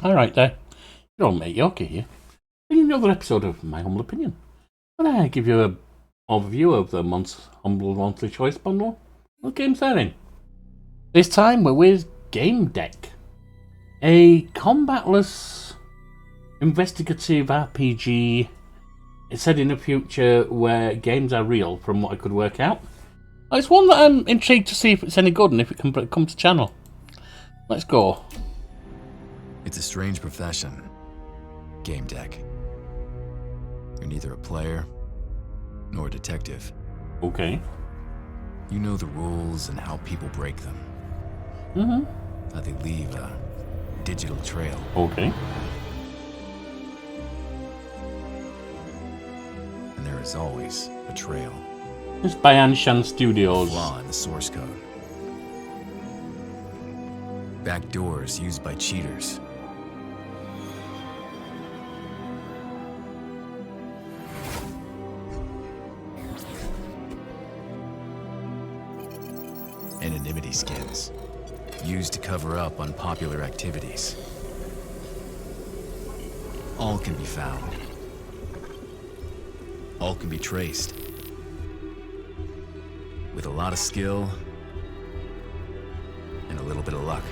Alright there, your old mate Yorkie here, bringing another episode of My Humble Opinion. And I give you an overview of the month's Humble Monthly Choice Bundle. What games they're in. This time we're with Gamedec, a combatless investigative RPG. It's set in a future where games are real, from what I could work out. It's one that I'm intrigued to see if it's any good and if it can come to channel. Let's go. It's a strange profession, Gamedec. You're neither a player nor a detective. Okay. You know the rules and how people break them. How they leave a digital trail. Okay. And there is always a trail. It's by Anshan Studios. Flaw in the source code. Backdoors used by cheaters. Anonymity skins, used to cover up unpopular activities. All can be found. All can be traced. With a lot of skill and a little bit of luck.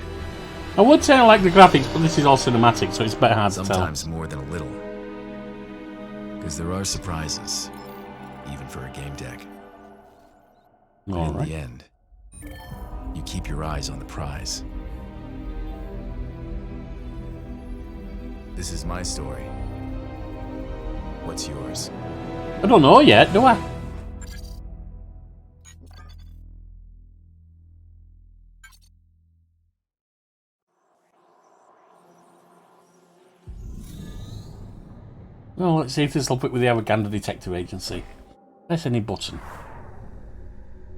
I would say I like the graphics, but this is all cinematic, so it's a bit hard to tell. Sometimes more than a little. Because there are surprises, even for a Gamedec. But in the end, you keep your eyes on the prize. This is my story. What's yours? I don't know yet, do I? Well, let's see if this will fit with the Avaganda Detective Agency. Press any button.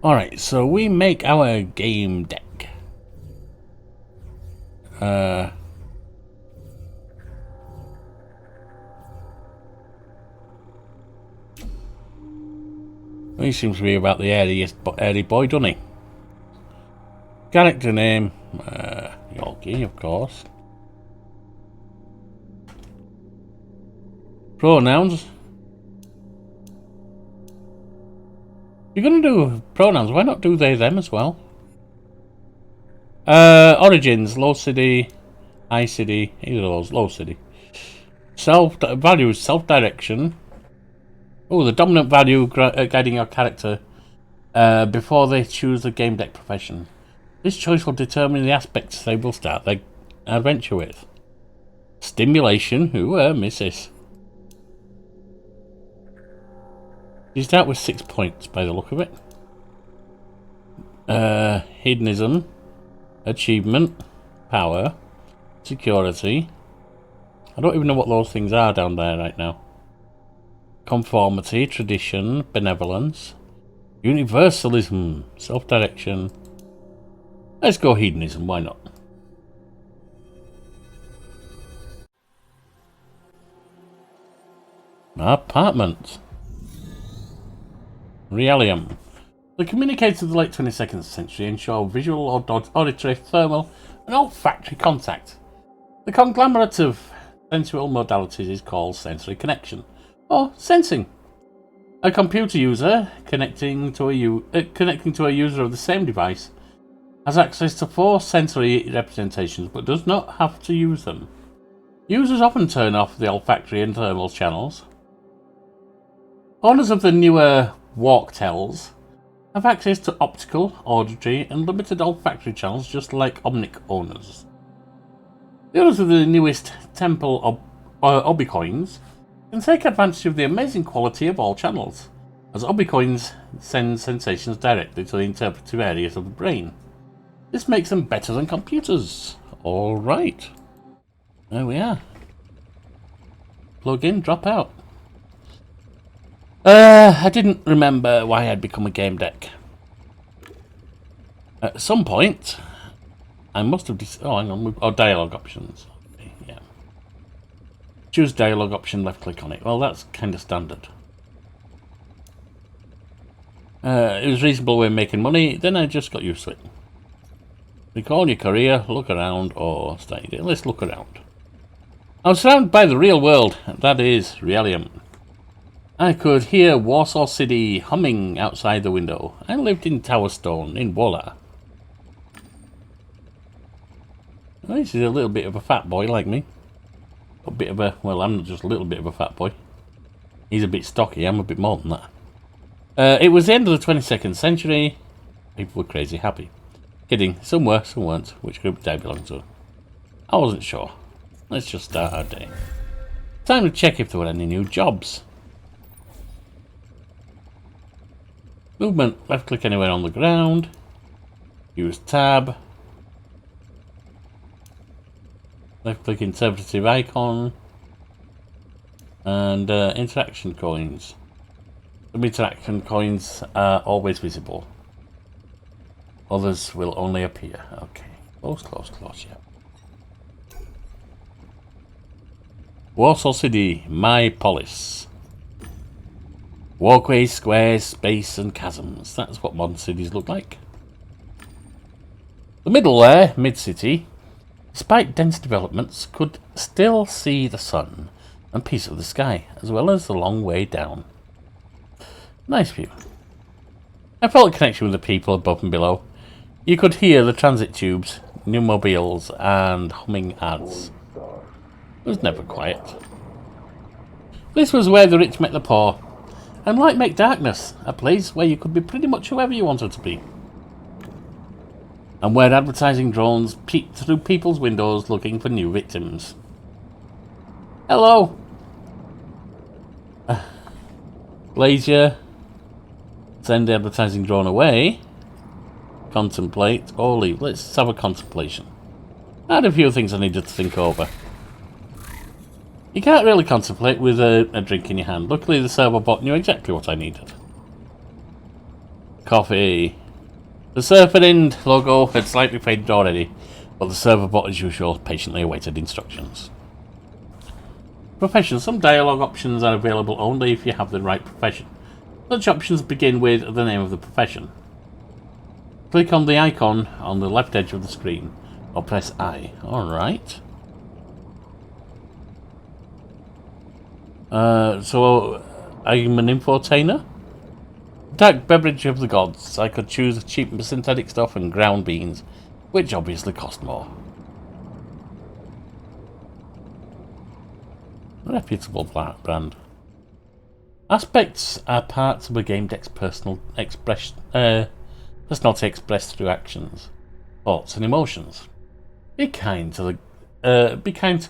Alright, so we make our game deck. He seems to be about the airy boy, doesn't he? Character name, Yorkie, of course. Pronouns. You're going to do pronouns, why not do they, them as well? Origins, low city, high city, either of those, low city. Values, self-direction. Oh, the dominant value guiding your character before they choose the game deck profession. This choice will determine the aspects they will start their adventure with. Stimulation, misses. You start with 6 points by the look of it. Hedonism, achievement, power, security. I don't even know what those things are down there right now. Conformity, tradition, benevolence, universalism, self-direction. Let's go hedonism, why not? Apartment. Realium. The communicators of the late 22nd century ensure visual, auditory, thermal, and olfactory contact. The conglomerate of sensual modalities is called sensory connection, or sensing. A computer user connecting to a user of the same device has access to 4 sensory representations, but does not have to use them. Users often turn off the olfactory and thermal channels. Owners of the newer Walktells have access to optical, auditory, and limited olfactory channels, just like Omnic owners. The owners of the newest Temple Obicoins can take advantage of the amazing quality of all channels, as Obicoins send sensations directly to the interpretive areas of the brain. This makes them better than computers. Alright. There we are. Plug in, drop out. I didn't remember why I'd become a Gamedec. At some point, I must have hang on, dialogue options. Okay, yeah. Choose dialogue option, left click on it. Well, that's kind of standard. It was a reasonable way of making money, then I just got used to it. Recall your career, look around, or start your day. Let's look around. I was surrounded by the real world, that is, Realium. I could hear Warsaw City humming outside the window. I lived in Towerstone, in Wola. Well, this is a little bit of a fat boy like me. A bit of a, well, I'm not just a little bit of a fat boy. He's a bit stocky, I'm a bit more than that. It was the end of the 22nd century. People were crazy happy. Kidding, some were, some weren't. Which group did I belong to? I wasn't sure. Let's just start our day. Time to check if there were any new jobs. Movement, left click anywhere on the ground. Use tab. Left click interpretive icon. And interaction coins. Some interaction coins are always visible. Others will only appear. Okay. Close, close, close, yeah. Warsaw City, my polis. Walkways, squares, space and chasms. That's what modern cities look like. The middle there, mid-city, despite dense developments, could still see the sun and piece of the sky, as well as the long way down. Nice view. I felt a connection with the people above and below. You could hear the transit tubes, new mobiles and humming ads. It was never quiet. This was where the rich met the poor. And like Make Darkness, a place where you could be pretty much whoever you wanted to be. And where advertising drones peeked through people's windows looking for new victims. Hello! Glazier. Send the advertising drone away. Contemplate or leave. Let's have a contemplation. I had a few things I needed to think over. You can't really contemplate with a drink in your hand. Luckily the server bot knew exactly what I needed. Coffee. The Surfer End logo had slightly faded already, but the server bot as usual patiently awaited instructions. Profession. Some dialogue options are available only if you have the right profession. Such options begin with the name of the profession. Click on the icon on the left edge of the screen, or press I. Alright. So I'm an infotainer? Dark beverage of the gods. I could choose cheap synthetic stuff and ground beans, which obviously cost more. Reputable brand. Aspects are parts of a Gamedec's personality expressed through actions, thoughts, and emotions. Be kind to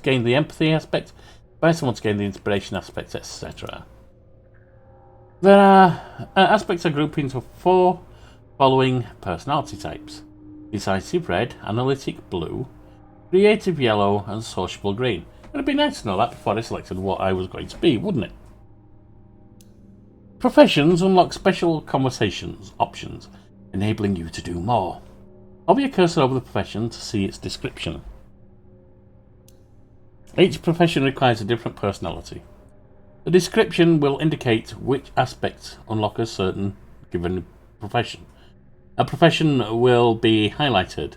gain the empathy aspect. By someone to gain the inspiration aspects, etc. There are aspects are grouped into 4 following personality types: decisive red, analytic blue, creative yellow, and sociable green. It'd be nice to know that before I selected what I was going to be, wouldn't it? Professions unlock special conversations options, enabling you to do more. Hover your cursor over the profession to see its description. Each profession requires a different personality. The description will indicate which aspects unlock a certain given profession. A profession will be highlighted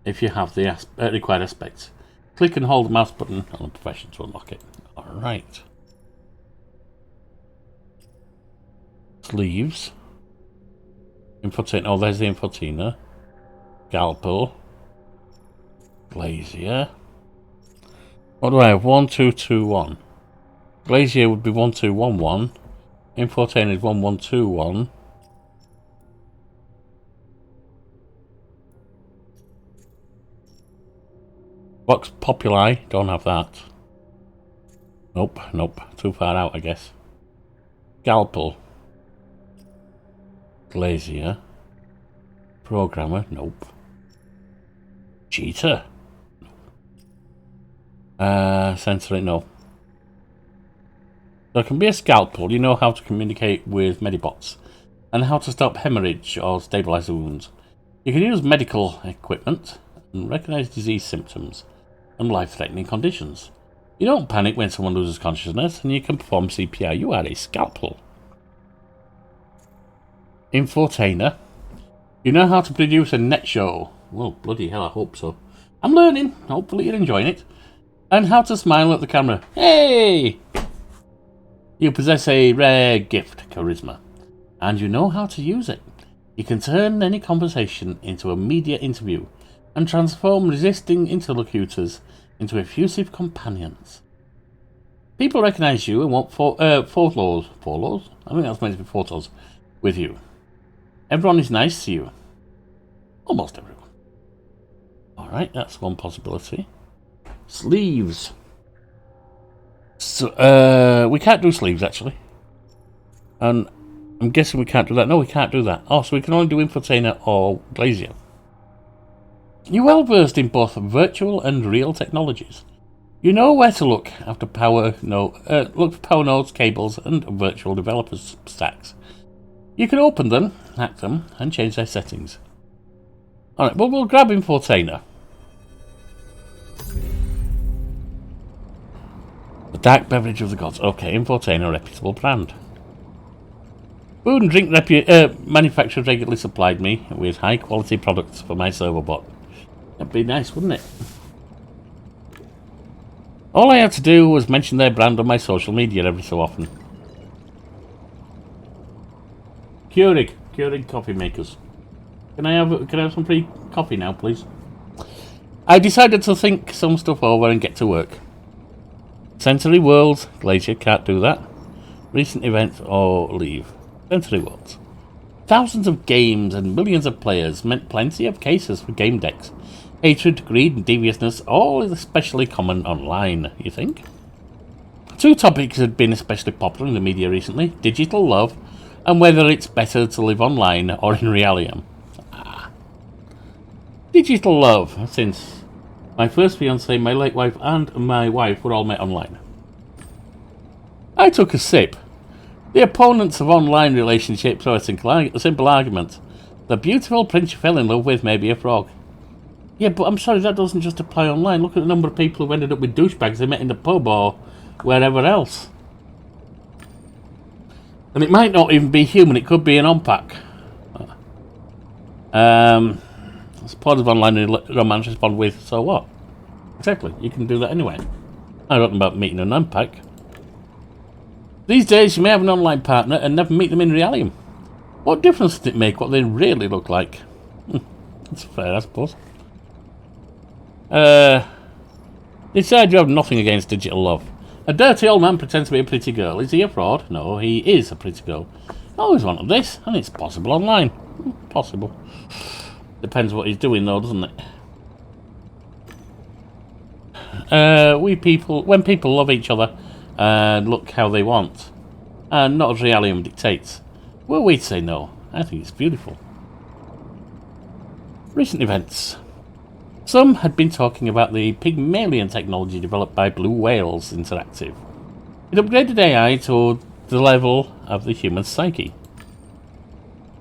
if you have the required aspects. Click and hold the mouse button on the profession to unlock it. Alright. Sleeves. Infotainer. Oh, there's the infotainer. Galpel. Glazier. What do I have? 1, 2, 2, 1. Glazier would be 1, 2, 1, 1. Infotainer is 1, 1, 2, 1. Vox Populi, don't have that. Nope, nope. Too far out, I guess. Galpel. Glazier. Programmer, nope. Cheater. Sensory, no. So it can be a scalpel. You know how to communicate with medibots and how to stop hemorrhage or stabilize the wounds. You can use medical equipment and recognize disease symptoms and life-threatening conditions. You don't panic when someone loses consciousness, and you can perform CPR. You are a scalpel. Infotainer. You know how to produce a net show. Well, bloody hell, I hope so. I'm learning. Hopefully you're enjoying it. And how to smile at the camera. Hey! You possess a rare gift, charisma, and you know how to use it. You can turn any conversation into a media interview and transform resisting interlocutors into effusive companions. People recognize you and want photos? I think that's meant to be photos with you. Everyone is nice to you. Almost everyone. Alright, that's one possibility. Sleeves. So, we can't do sleeves, actually. And I'm guessing we can't do that. No, we can't do that. Oh, so we can only do infotainer or glazier. You're well versed in both virtual and real technologies. You know where to look after look for power nodes, cables, and virtual developers stacks. You can open them, hack them, and change their settings. Alright, but we'll grab infotainer. The dark beverage of the gods. Okay, infotainer, reputable brand. Food and drink manufacturers regularly supplied me with high quality products for my server bot. That'd be nice, wouldn't it? All I had to do was mention their brand on my social media every so often. Keurig coffee makers. Can I have some free coffee now, please? I decided to think some stuff over and get to work. Century Worlds, Glacier, can't do that. Recent events or leave. Century Worlds. Thousands of games and millions of players meant plenty of cases for Gamedec. Hatred, greed, and deviousness, all is especially common online, you think? Two topics had been especially popular in the media recently: digital love, and whether it's better to live online or in reality. Digital love, since my first fiancée, my late wife, and my wife were all met online. I took a sip. The opponents of online relationships are a simple argument. The beautiful prince you fell in love with may be a frog. Yeah, but I'm sorry, that doesn't just apply online. Look at the number of people who ended up with douchebags they met in the pub or wherever else. And it might not even be human, it could be an on-pack. It's part of online romance, respond with, so what? Exactly, you can do that anyway. I don't know about meeting an unpack. These days you may have an online partner and never meet them in reality. What difference does it make what they really look like? That's fair, I suppose. Decide you have nothing against digital love. A dirty old man pretends to be a pretty girl. Is he a fraud? No, he is a pretty girl. I always wanted this, and it's possible online. Possible. Depends what he's doing though, doesn't it? When people love each other and look how they want, and not as reality dictates, well, we'd say no. I think it's beautiful. Recent events. Some had been talking about the Pygmalion technology developed by Blue Whales Interactive. It upgraded AI to the level of the human psyche.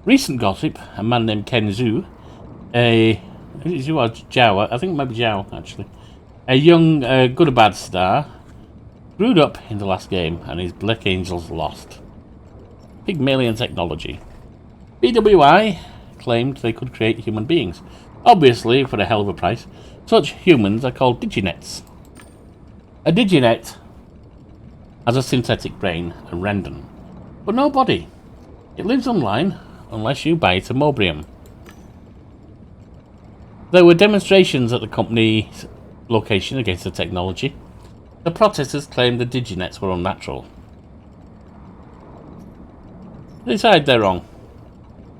Recent gossip: a man named Ken Zhu, Zhu or Zhao, I think it might be Zhao actually, a young good or bad star, screwed up in the last game and his Black Angels lost. Pygmalion technology. BWI claimed they could create human beings. Obviously, for a hell of a price. Such humans are called diginets. A diginet has a synthetic brain, a rendon, but no body. It lives online unless you buy it a Mobrium. There were demonstrations at the company's location against the technology. The protesters claimed the diginets were unnatural. They decide they're wrong.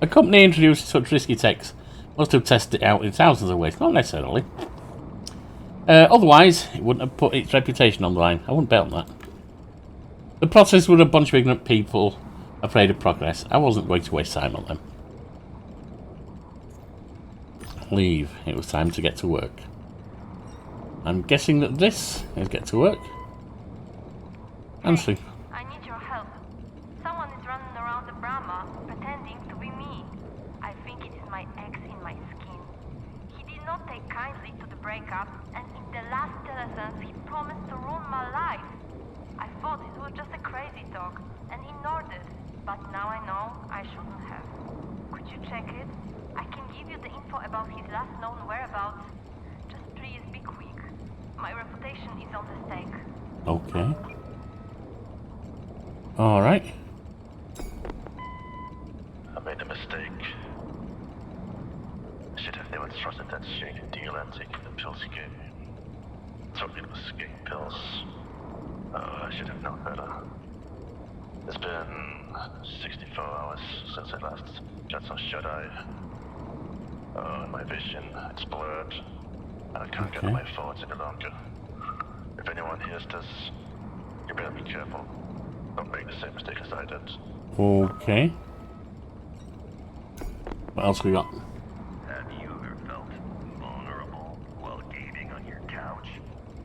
A company introduced such risky techs must have tested it out in thousands of ways. Not necessarily. Otherwise, it wouldn't have put its reputation on the line. I wouldn't bet on that. The protesters were a bunch of ignorant people afraid of progress. I wasn't going to waste time on them. Leave. It was time to get to work. I'm guessing that this is get to work. Answering. I need your help. Someone is running around the Brahma pretending to be me. I think it is my ex in my skin. He did not take kindly to the breakup, and in the last telesense he promised to ruin my life. I thought it was just a crazy talk and ignored it, but now I know I shouldn't have. Could you check it? I can give you the info about his last known whereabouts. Just please be quick. My reputation is on the stake. Okay. Alright. I made a mistake. I should have never trusted that shady deal and taken the pills he gave me. Told me it was escape pills. Oh, I should have known better. It's been 64 hours since I last got some shut-eye. Oh, and my vision, it's blurred. I can't get my thoughts any longer. If anyone hears this, you better be careful. Don't make the same mistake as I did. Okay. What else we got? Have you ever felt vulnerable while gaming on your couch?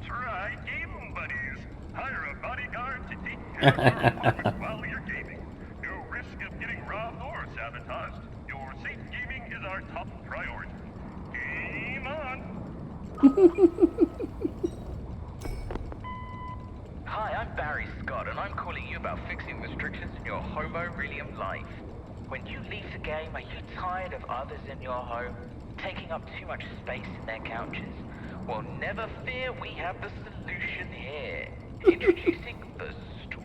Try Game Buddies. Hire a bodyguard to take care of your apartment while you're gaming. No risk of getting robbed or sabotaged. Your safe gaming is our top priority. Game on! Hi, I'm Barry Scott, and I'm calling you about fixing restrictions in your homo-realium life. When you leave the game, are you tired of others in your home taking up too much space in their couches? Well, never fear, we have the solution here. Introducing the stool.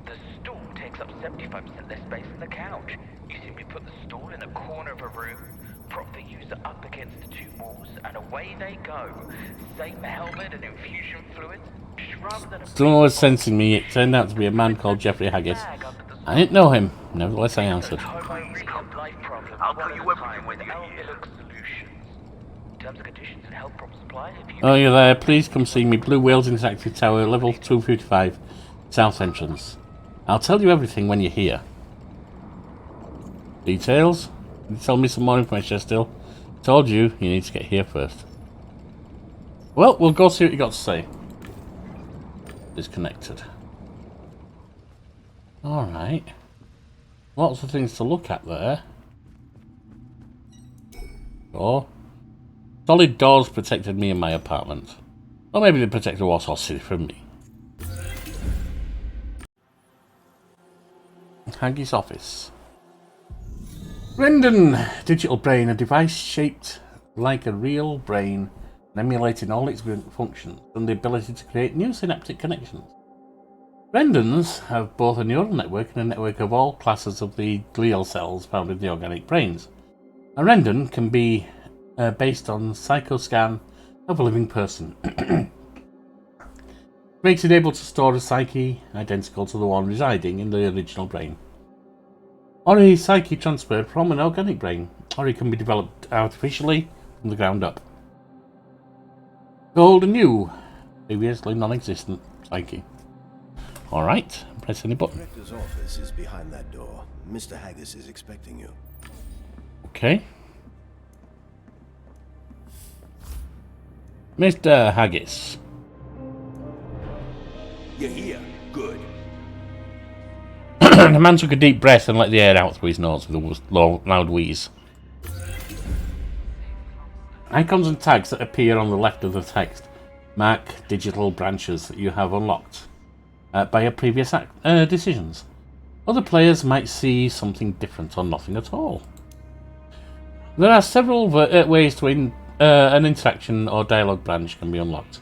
The stool takes up 75% less space than the couch. You simply put the stool in a corner of a room, prop the user up against the two walls, and away they go. Same helmet and infusion fluids. Still was sensing me. It turned out to be a man called Jeffrey Haggis. I didn't know him. Nevertheless, I answered. I'll tell you everything when you're here. Terms and conditions and health problems apply. Oh, you're there. Please come see me. Blue Whales Interactive Tower, level 255, south entrance. I'll tell you everything when you're here. Details? Can you tell me some more information still? Told you, you need to get here first. Well, we'll go see what you got to say. Disconnected. Alright. Lots of things to look at there. Oh. Solid doors protected me in my apartment. Or maybe they protected Warsaw City from me. Haggis' office. Rendon Digital Brain, a device shaped like a real brain, emulating all its functions and the ability to create new synaptic connections. Rendons have both a neural network and a network of all classes of the glial cells found in the organic brains. A rendon can be based on psychoscan of a living person. Makes it able to store a psyche identical to the one residing in the original brain. Or a psyche transferred from an organic brain, or it can be developed artificially from the ground up. Old and new, previously non-existent psyche. Alright, press any button. The director's office is behind that door. Mr. Haggis is expecting you. Okay. Mr. Haggis. You're here. Good. The man took a deep breath and let the air out through his nose with a loud wheeze. Icons and tags that appear on the left of the text mark digital branches that you have unlocked by your previous decisions. Other players might see something different or nothing at all. There are several ways to an interaction or dialogue branch can be unlocked.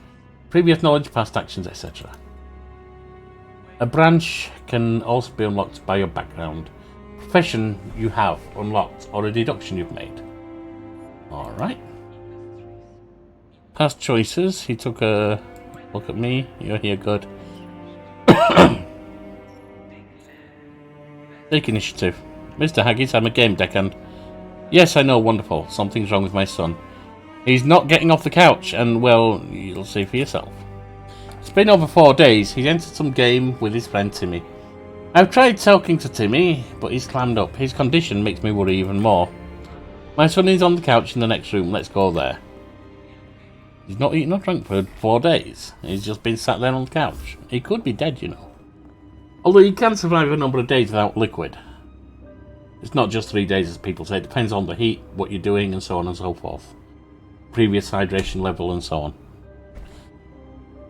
Previous knowledge, past actions, etc. A branch can also be unlocked by your background, profession you have unlocked, or a deduction you've made. Alright. Past choices. He took a look at me. You're here, good. Take initiative. Mr. Haggis, I'm a Gamedec and... Yes, I know, wonderful. Something's wrong with my son. He's not getting off the couch, and, well, you'll see for yourself. It's been over 4 days. He's entered some game with his friend Timmy. I've tried talking to Timmy, but he's clammed up. His condition makes me worry even more. My son is on the couch in the next room. Let's go there. He's not eaten or drunk for 4 days. He's just been sat there on the couch. He could be dead, you know. Although he can survive a number of days without liquid. It's not just 3 days as people say. It depends on the heat, what you're doing, and so on and so forth. Previous hydration level and so on.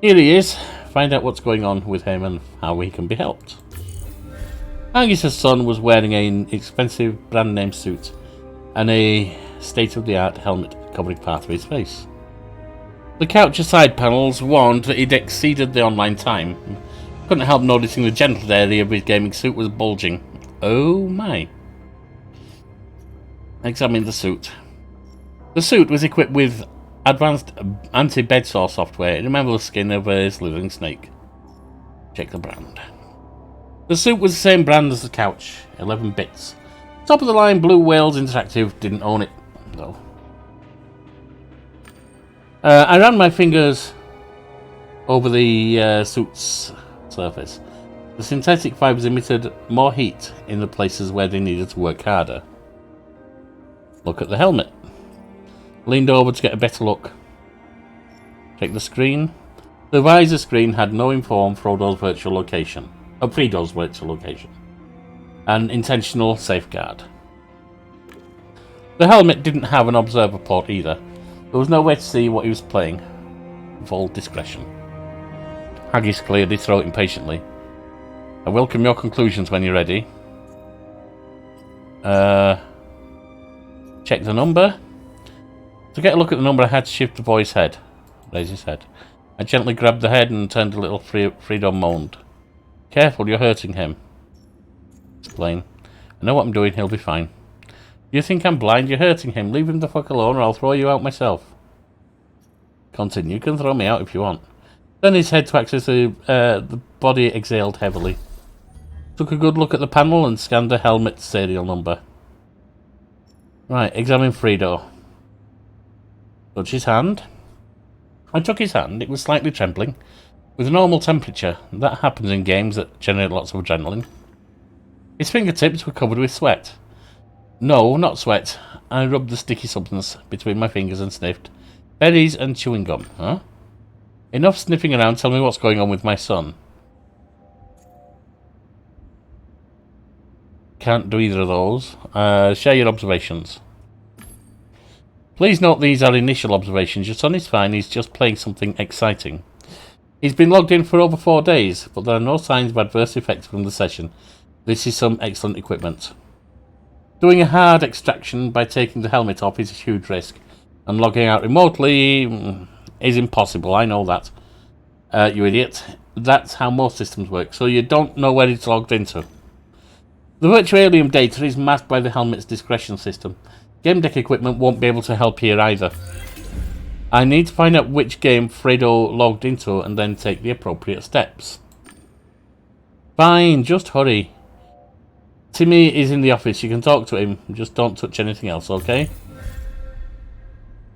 Here he is. Find out what's going on with him and how he can be helped. Haggis' son was wearing an expensive brand name suit and a state-of-the-art helmet covering part of his face. The couch's side panels warned that he'd exceeded the online time. Couldn't help noticing the genital area of his gaming suit was bulging. Oh my. Examine the suit. The suit was equipped with advanced anti-bed sore software. It resembled the skin of a slithering snake. Check the brand. The suit was the same brand as the couch, 11 bits. Top of the line Blue Whales Interactive didn't own it, though. I ran my fingers over the suit's surface. The synthetic fibers emitted more heat in the places where they needed to work harder. Look at the helmet. Leaned over to get a better look. Check the screen. The visor screen had no info on Fredo's virtual location. An intentional safeguard. The helmet didn't have an observer port either. There was no way to see what he was playing. Full discretion. Haggis cleared his throat impatiently. I welcome your conclusions when you're ready. Check the number. To get a look at the number, I had to shift the boy's head. Raise his head. I gently grabbed the head and turned a little. Fredo moaned. Careful, you're hurting him. Explain. I know what I'm doing, he'll be fine. You think I'm blind? You're hurting him. Leave him the fuck alone or I'll throw you out myself. Continue. You can throw me out if you want. Then his head to access the body exhaled heavily. Took a good look at the panel and scanned the helmet's serial number. Right, examine Fredo. Touch his hand. I took his hand. It was slightly trembling. With a normal temperature. That happens in games that generate lots of adrenaline. His fingertips were covered with sweat. No, not sweat. I rubbed the sticky substance between my fingers and sniffed. Berries and chewing gum, huh? Enough sniffing around, tell me what's going on with my son. Can't do either of those. Share your observations. Please note these are initial observations. Your son is fine, he's just playing something exciting. He's been logged in for over 4 days, but there are no signs of adverse effects from the session. This is some excellent equipment. Doing a hard extraction by taking the helmet off is a huge risk, and logging out remotely is impossible, I know that. You idiot. That's how most systems work, so you don't know where it's logged into. The virtual alien data is masked by the helmet's discretion system. Gamedec equipment won't be able to help here either. I need to find out which game Fredo logged into and then take the appropriate steps. Fine, just hurry. Timmy is in the office, you can talk to him, just don't touch anything else, okay?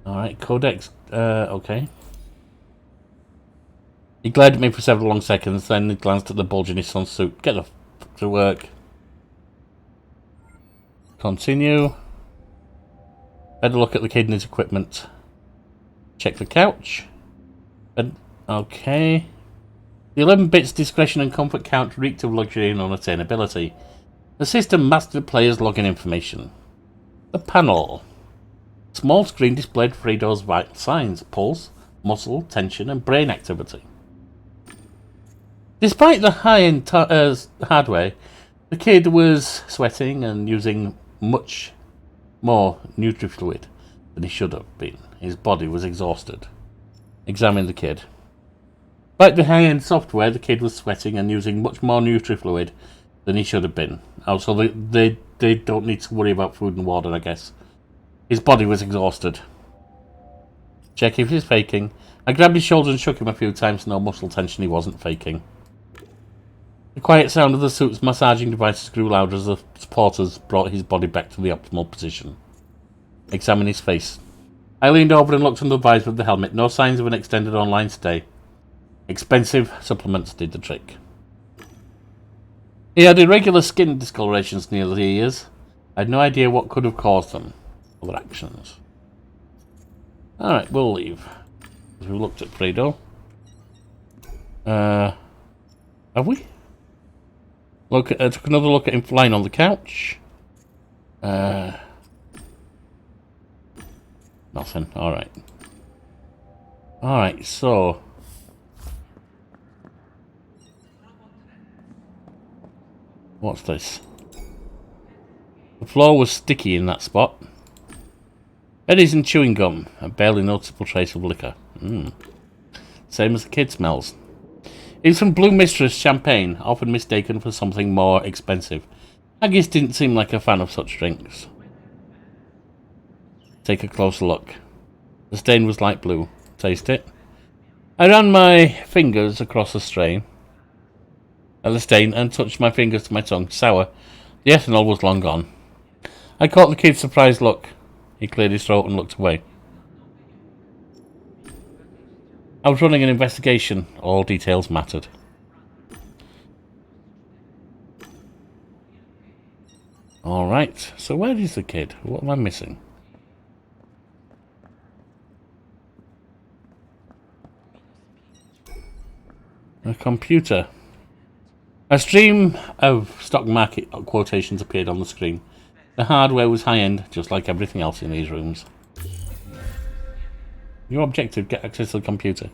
Alright, Codex, okay. He glared at me for several long seconds, then he glanced at the bulge in his son's suit. Get the fuck to work. Continue. Better look at the kid and his equipment. Check the couch. Okay. The 11 bits discretion and comfort couch reeked of luxury and unattainability. The system masked the player's login information. The panel. Small screen displayed Fredo's vital signs, pulse, muscle, tension, and brain activity. Despite the high-end hardware, the kid was sweating and using much more Nutri-Fluid than he should have been. His body was exhausted. Examine the kid. Despite the high-end software, the kid was sweating and using much more Nutri-Fluid than he should have been. Also, they don't need to worry about food and water, I guess. His body was exhausted. Check if he's faking. I grabbed his shoulder and shook him a few times. No muscle tension, he wasn't faking. The quiet sound of the suit's massaging devices grew louder as the supporters brought his body back to the optimal position. Examine his face. I leaned over and looked under the visor of the helmet. No signs of an extended online stay. Expensive supplements did the trick. He had irregular skin discolorations near the ears. I had no idea what could have caused them. Other actions. Alright, we'll leave. We looked at Fredo. Have we? Took another look at him lying on the couch. Nothing. Alright. Alright, so... What's this? The floor was sticky in that spot. Eddies and chewing gum, a barely noticeable trace of liquor. Same as the kid smells. It's some Blue Mistress champagne, often mistaken for something more expensive. Haggis didn't seem like a fan of such drinks. Take a closer look. The stain was light blue. Taste it. I ran my fingers across the stain and touched my fingers to my tongue. Sour. The ethanol was long gone. I caught the kid's surprised look. He cleared his throat and looked away. I was running an investigation. All details mattered. Alright, so where is the kid? What am I missing? A computer. A stream of stock market quotations appeared on the screen. The hardware was high-end, just like everything else in these rooms. Your objective, get access to the computer.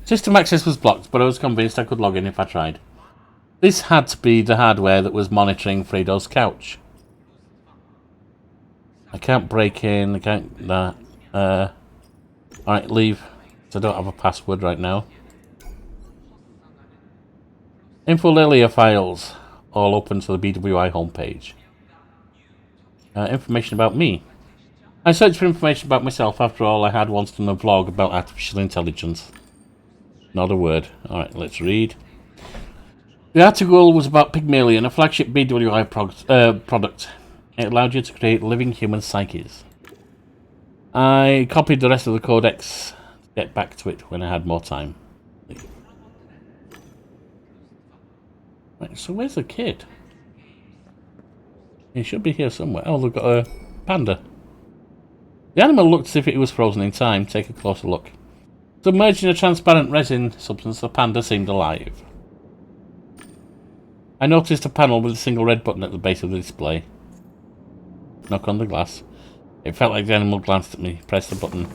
System access was blocked, but I was convinced I could log in if I tried. This had to be the hardware that was monitoring Fredo's couch. I can't break in, I can't... Alright, leave. So I don't have a password right now. Infolilia files, all open to the BWI homepage. Information about me. I searched for information about myself. After all, I had once done a vlog about artificial intelligence. Not a word. Alright, let's read. The article was about Pygmalion, a flagship BWI product. It allowed you to create living human psyches. I copied the rest of the codex to get back to it when I had more time. Right, so where's the kid? He should be here somewhere. Oh, they've got a panda. The animal looked as if it was frozen in time. Take a closer look. Submerged in a transparent resin substance, the panda seemed alive. I noticed a panel with a single red button at the base of the display. Knock on the glass. It felt like the animal glanced at me. Pressed the button.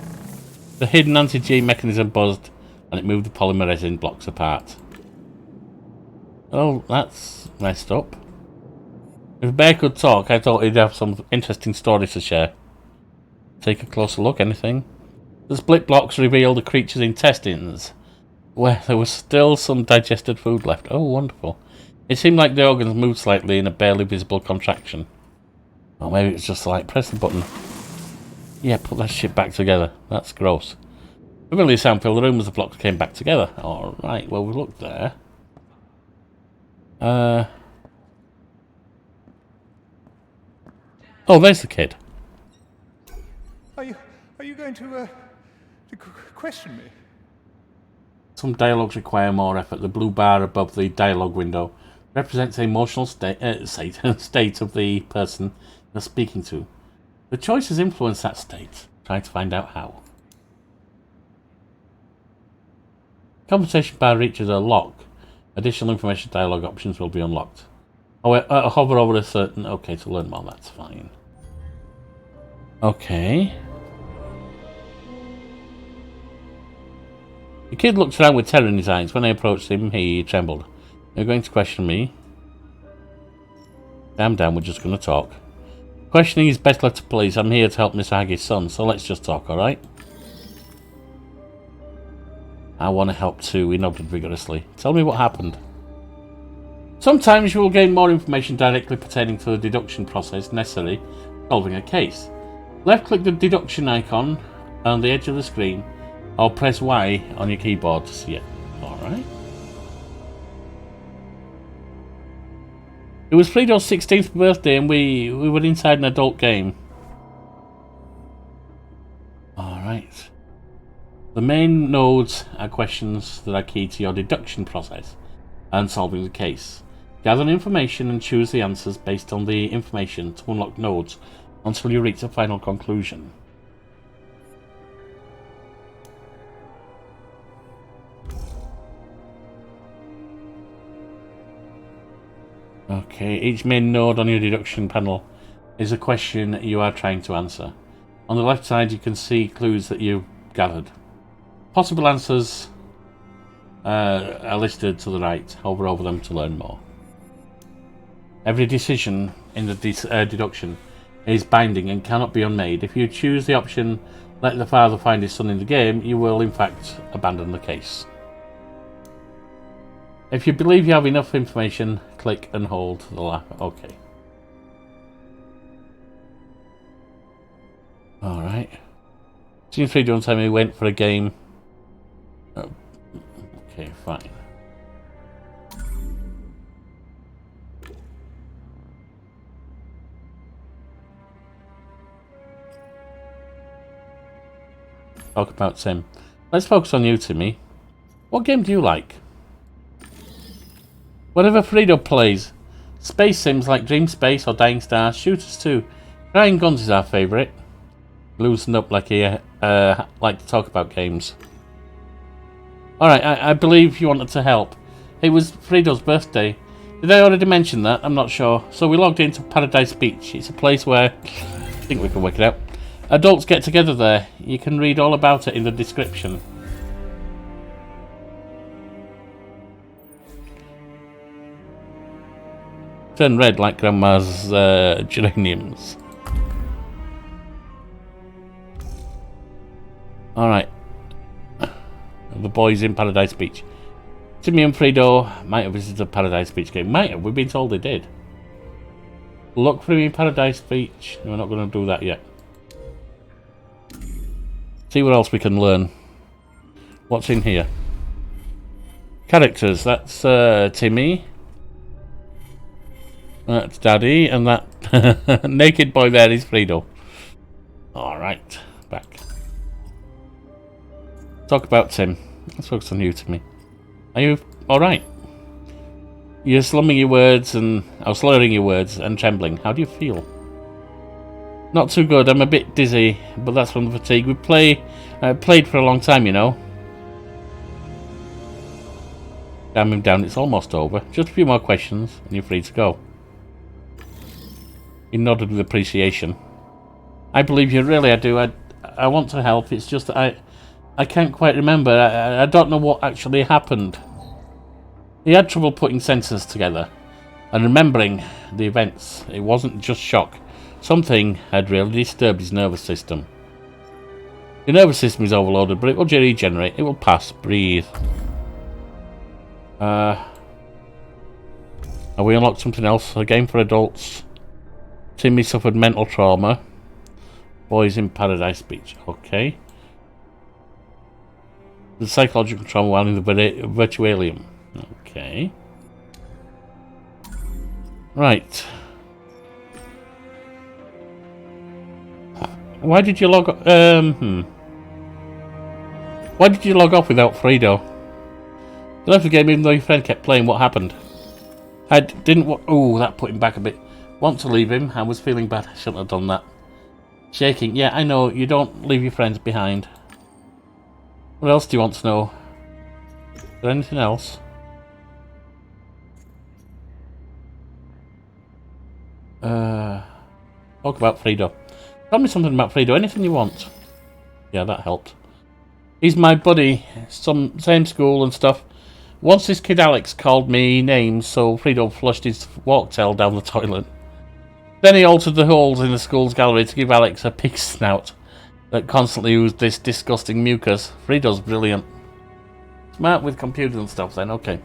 The hidden anti-G mechanism buzzed, and it moved the polymer resin blocks apart. Oh, that's messed up. If a bear could talk, I thought he'd have some interesting stories to share. Take a closer look, anything? The split blocks revealed the creature's intestines, where there was still some digested food left. Oh, wonderful. It seemed like the organs moved slightly in a barely visible contraction. Or maybe it's just like, press the button. Yeah, put that shit back together. That's gross. Familiar sound filled the room as the blocks came back together. Alright, well, we looked there. Oh, there's the kid. Are you going to question me? Some dialogues require more effort. The blue bar above the dialogue window represents the emotional state of the person you're speaking to. The choices influence that state. Try to find out how. Conversation bar reaches a lock. Additional information dialogue options will be unlocked. Hover over a certain... Okay, to learn more, that's fine. Okay. The kid looked around with terror in his eyes. When I approached him, he trembled. You're going to question me? Calm down, we're just going to talk. Questioning is best left to police. I'm here to help Mr. Haggis' son, so let's just talk, alright? I want to help too, he nodded vigorously. Tell me what happened. Sometimes you will gain more information directly pertaining to the deduction process necessary for solving a case. Left-click the deduction icon on the edge of the screen, or press Y on your keyboard to see it. Alright. It was Fredo's 16th birthday and we were inside an adult game. Alright. The main nodes are questions that are key to your deduction process and solving the case. Gather information and choose the answers based on the information to unlock nodes until you reach a final conclusion. Okay, each main node on your deduction panel is a question you are trying to answer. On the left side you can see clues that you've gathered. Possible answers are listed to the right. Hover over them to learn more. Every decision in the deduction is binding and cannot be unmade. If you choose the option let the father find his son in the game, you will in fact abandon the case. If you believe you have enough information, click and hold the lap. Okay. Alright. Seems Frito and Timmy went for a game. Oh. Okay, fine. Talk about Tim. Let's focus on you, Timmy. What game do you like? Whatever Frito plays. Space sims like Dream Space or Dying Stars, shooters too. Crying Guns is our favourite. Loosened up like he like to talk about games. Alright, I believe you wanted to help. It was Frito's birthday. Did I already mention that? I'm not sure. So we logged into Paradise Beach. It's a place where... I think we can work it out. Adults get together there. You can read all about it in the description. Turn red like Grandma's geraniums. Alright. The boys in Paradise Beach. Timmy and Frito might have visited the Paradise Beach game. Might have. We've been told they did. Look for me in Paradise Beach. No, we're not going to do that yet. See what else we can learn. What's in here? Characters. That's Timmy. That's Daddy. And that naked boy there is Frito. Alright. Back. Talk about Tim. Let's focus on you, Timmy. Are you alright? You're slumming your words and... slurring your words and trembling. How do you feel? Not too good. I'm a bit dizzy, but that's from the fatigue. We played for a long time, you know. Calm him down. It's almost over. Just a few more questions and you're free to go. He nodded with appreciation. I believe you. Really, I do. I want to help. It's just that I can't quite remember. I don't know what actually happened. He had trouble putting sentences together and remembering the events. It wasn't just shock. Something had really disturbed his nervous system. Your nervous system is overloaded, but it will regenerate. It will pass. Breathe. Have we unlocked something else? A game for adults. Timmy suffered mental trauma. Boys in Paradise Beach. Okay. The psychological trauma while in the virtualium. Okay. Right. Why did you log Why did you log off without Frito? You left the game even though your friend kept playing. What happened? I didn't oh, that put him back a bit. Want to leave him. I was feeling bad. I shouldn't have done that. Shaking. Yeah, I know. You don't leave your friends behind. What else do you want to know? Is there anything else? Talk about Frito. Tell me something about Frito. Anything you want. Yeah, that helped. He's my buddy. Same school and stuff. Once this kid Alex called me names, so Frito flushed his walk tail down the toilet. Then he altered the holes in the school's gallery to give Alex a pig snout that constantly oozed this disgusting mucus. Frito's brilliant. Smart with computers and stuff then, okay.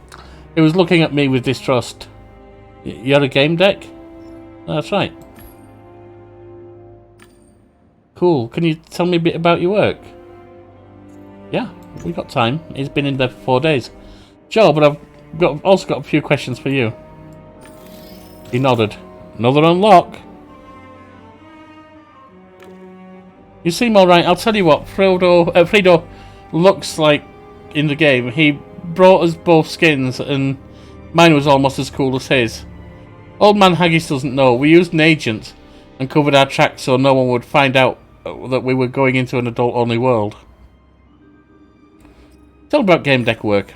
He was looking at me with distrust. You're a Gamedec? That's right. Cool. Can you tell me a bit about your work? Yeah, we got time. He's been in there for 4 days. Sure, but I've also got a few questions for you. He nodded. Another unlock. You seem alright. I'll tell you what, Frito looks like in the game. He brought us both skins and mine was almost as cool as his. Old Man Haggis doesn't know. We used an agent and covered our tracks so no one would find out that we were going into an adult-only world. Tell about Gamedec work.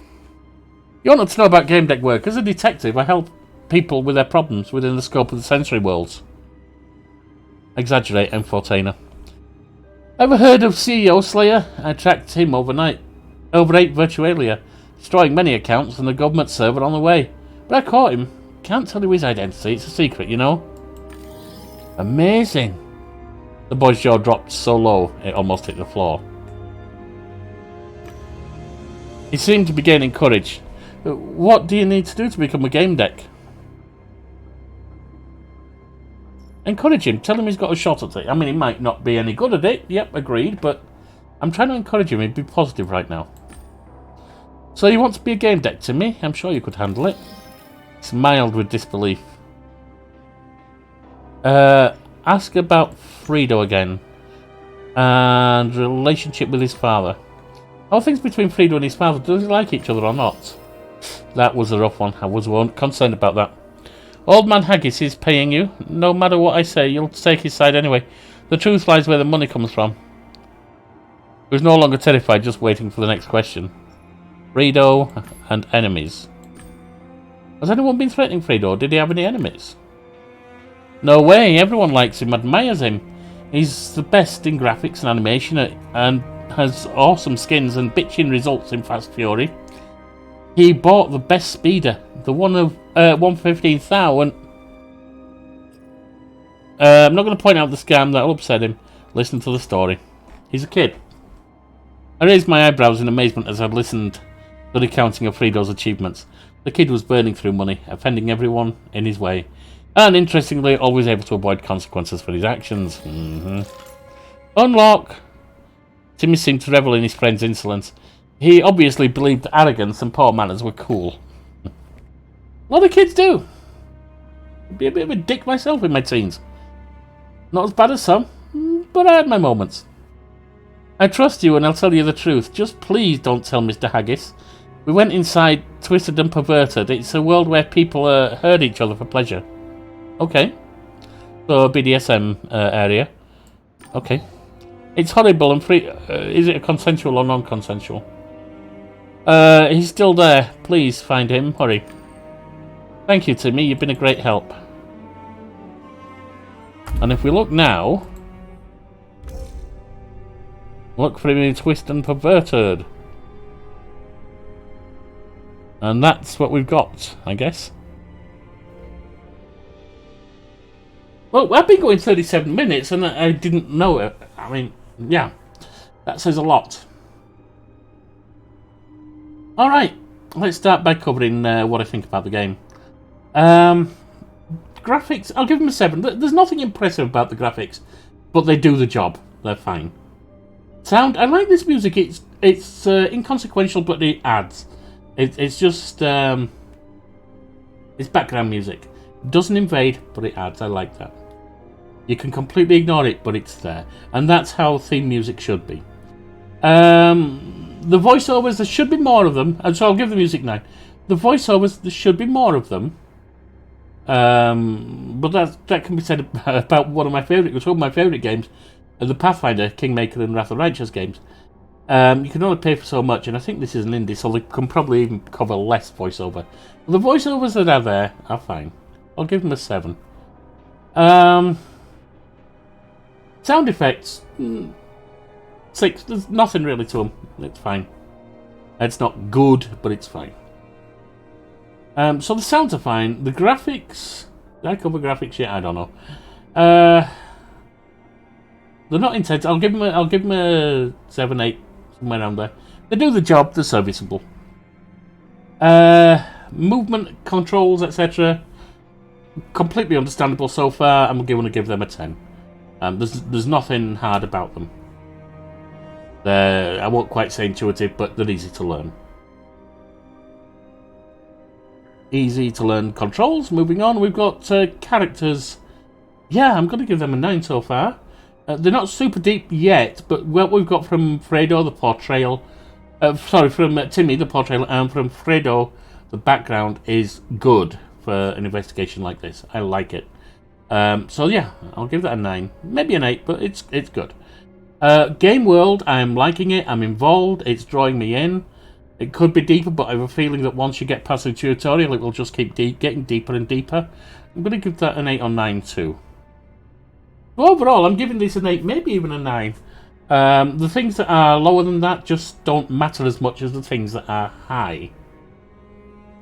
You wanted to know about Gamedec work. As a detective, I help people with their problems within the scope of the sensory worlds. Exaggerate, M14er. Ever heard of CEO Slayer? I tracked him overnight. Over 8 Virtualia, destroying many accounts and the government server on the way. But I caught him. Can't tell you his identity, it's a secret, you know. Amazing. The boy's jaw dropped so low it almost hit the floor. He seemed to be gaining courage. What do you need to do to become a Gamedec? Encourage him. Tell him he's got a shot at it. I mean, he might not be any good at it. Yep, agreed. But I'm trying to encourage him. He'd be positive right now. So you want to be a Gamedec, Timmy? I'm sure you could handle it. Smiled with disbelief. Ask about Fredo again. And relationship with his father. How are things between Fredo and his father? Do they like each other or not? That was a rough one. I was concerned about that. Old man Haggis is paying you. No matter what I say, you'll take his side anyway. The truth lies where the money comes from. He was no longer terrified, just waiting for the next question. Fredo and enemies. Has anyone been threatening Fredo? Did he have any enemies? No way. Everyone likes him, admires him. He's the best in graphics and animation and has awesome skins and bitchin' results in Fast Fury. He bought the best speeder, the one of 1/15,000. I'm not going to point out the scam, that'll upset him. Listen to the story. He's a kid. I raised my eyebrows in amazement as I listened to the recounting of Fredo's achievements. The kid was burning through money, offending everyone in his way, and interestingly, always able to avoid consequences for his actions. Unlock! Timmy seemed to revel in his friend's insolence. He obviously believed that arrogance and poor manners were cool. A lot of kids do. I'd be a bit of a dick myself in my teens. Not as bad as some, but I had my moments. I trust you and I'll tell you the truth. Just please don't tell Mr. Haggis. We went inside Twisted and Perverted. It's a world where people hurt each other for pleasure. Okay. So, BDSM area. Okay. It's horrible and free. Is it a consensual or non-consensual? He's still there. Please find him. Hurry. Thank you, Timmy. You've been a great help. And if we look now... Look for him in Twist and Perverted. And that's what we've got, I guess. Well, I've been going 37 minutes and I didn't know it. I mean, yeah. That says a lot. Alright, let's start by covering what I think about the game. Graphics, I'll give them a 7. There's nothing impressive about the graphics, but they do the job. They're fine. Sound, I like this music. It's inconsequential, but it adds. It's just it's background music. It doesn't invade, but it adds. I like that. You can completely ignore it, but it's there, and that's how theme music should be. The voiceovers, there should be more of them, and so I'll give the music 9. The voiceovers, there should be more of them. But that can be said about one of my favourite games, the Pathfinder, Kingmaker, and Wrath of Righteous games. You can only pay for so much, and I think this is an indie, so they can probably even cover less voiceover. But the voiceovers that are there are fine. I'll give them a 7. Sound effects, 6. There's nothing really to them. It's fine. It's not good, but it's fine. So the sounds are fine. The graphics, did I cover graphics yet? I don't know. They're not intense. I'll give them a 7, 8, somewhere around there. They do the job. They're serviceable. Movement controls, etc. Completely understandable so far. I'm going to give them a 10. There's nothing hard about them. I won't quite say intuitive, but they're easy to learn. Easy to learn controls. Moving on, we've got characters. Yeah, I'm going to give them a 9 so far. They're not super deep yet, but what we've got from Fredo, the portrayal... from Timmy, the portrayal, and from Fredo, the background is good for an investigation like this. I like it. So yeah, I'll give that a 9. Maybe an 8, but it's good. Game world, I'm liking it. I'm involved. It's drawing me in. It could be deeper, but I have a feeling that once you get past the tutorial, it will just keep getting deeper and deeper. I'm going to give that an 8 or 9 too. Overall, I'm giving this an 8, maybe even a 9. The things that are lower than that just don't matter as much as the things that are high.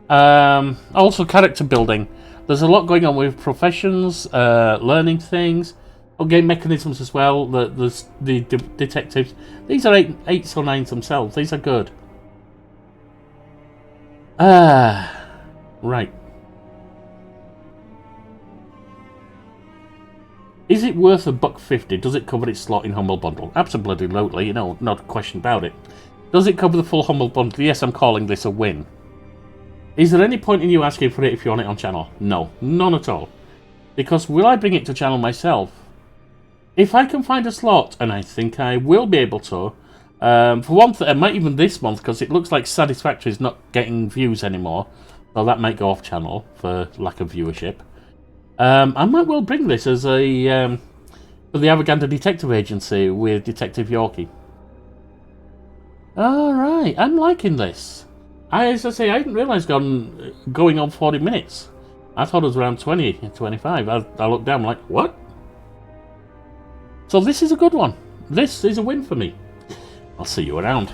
Also, character building. There's a lot going on with professions, learning things. game mechanisms as well. The detectives. These are 8s or 9s themselves. These are good. Right. Is it worth $1.50? Does it cover its slot in Humble Bundle? Absolutely, you know, not a question about it. Does it cover the full Humble Bundle? Yes, I'm calling this a win. Is there any point in you asking for it if you want it on channel? No, none at all. Because will I bring it to channel myself? If I can find a slot, and I think I will be able to, for one thing, I might even this month, because it looks like Satisfactory is not getting views anymore, so that might go off channel for lack of viewership. I might well bring this as a for the Avaganda Detective Agency with Detective Yorkie. Alright, I'm liking this. As I say, I didn't realise going on 40 minutes. I thought it was around 20, 25. I looked down, I'm like, what? So this is a good one. This is a win for me. I'll see you around.